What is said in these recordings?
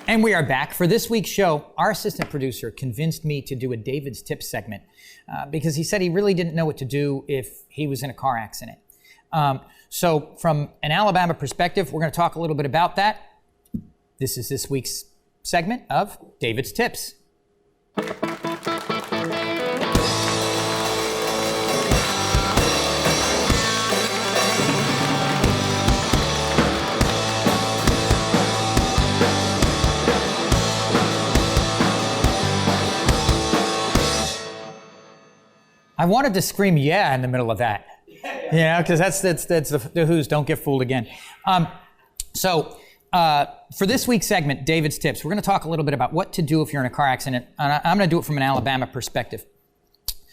And we are back. For this week's show, our assistant producer convinced me to do a David's Tips segment because he said he really didn't know what to do if he was in a car accident. So from an Alabama perspective, we're going to talk a little bit about that. This is this week's segment of David's Tips. I wanted to scream "yeah" in the middle of that, because that's the Who's. Don't get fooled again. For this week's segment, David's Tips, we're going to talk a little bit about what to do if you're in a car accident, and I'm going to do it from an Alabama perspective.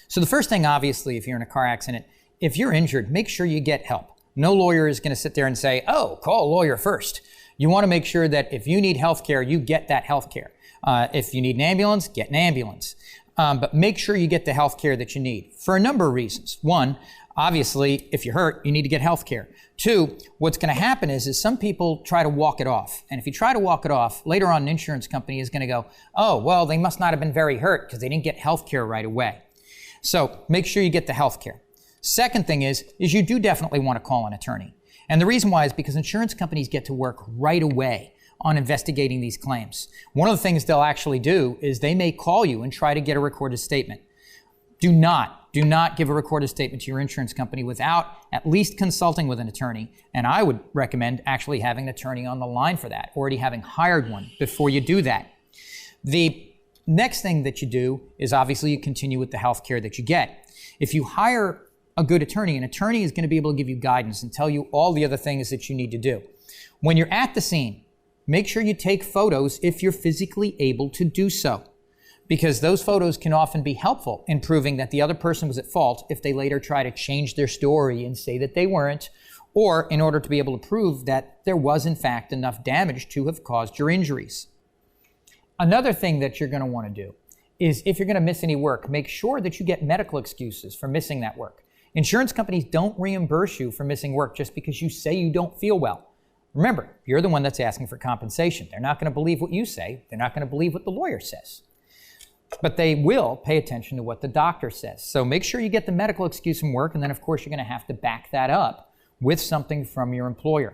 So the first thing, obviously, if you're in a car accident, if you're injured, make sure you get help. No lawyer is going to sit there and say, "Oh, call a lawyer first." You want to make sure that if you need health care, you get that health care. If you need an ambulance, get an ambulance. But make sure you get the health care that you need for a number of reasons. One, obviously, if you're hurt, you need to get health care. Two, what's going to happen is some people try to walk it off. And if you try to walk it off, later on an insurance company is going to go, "Oh, well, they must not have been very hurt because they didn't get health care right away." So make sure you get the health care. Second thing is you do definitely want to call an attorney. And the reason why is because insurance companies get to work right away on investigating these claims. One of the things they'll actually do is they may call you and try to get a recorded statement. Do not give a recorded statement to your insurance company without at least consulting with an attorney. And I would recommend actually having an attorney on the line for that, already having hired one before you do that. The next thing that you do is obviously you continue with the health care that you get. If you hire a good attorney, an attorney is going to be able to give you guidance and tell you all the other things that you need to do. When you're at the scene, make sure you take photos if you're physically able to do so, because those photos can often be helpful in proving that the other person was at fault if they later try to change their story and say that they weren't, or in order to be able to prove that there was in fact enough damage to have caused your injuries. Another thing that you're going to want to do is if you're going to miss any work, make sure that you get medical excuses for missing that work. Insurance companies don't reimburse you for missing work just because you say you don't feel well. Remember, you're the one that's asking for compensation. They're not going to believe what you say. They're not going to believe what the lawyer says. But they will pay attention to what the doctor says. So make sure you get the medical excuse from work, and then of course you're going to have to back that up with something from your employer.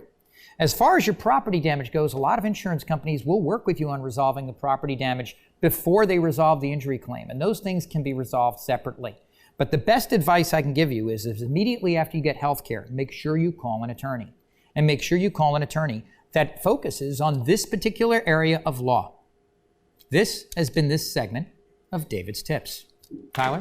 As far as your property damage goes, a lot of insurance companies will work with you on resolving the property damage before they resolve the injury claim, and those things can be resolved separately. But the best advice I can give you is immediately after you get health care, make sure you call an attorney. And make sure you call an attorney that focuses on this particular area of law. This has been this segment of David's Tips. Tyler?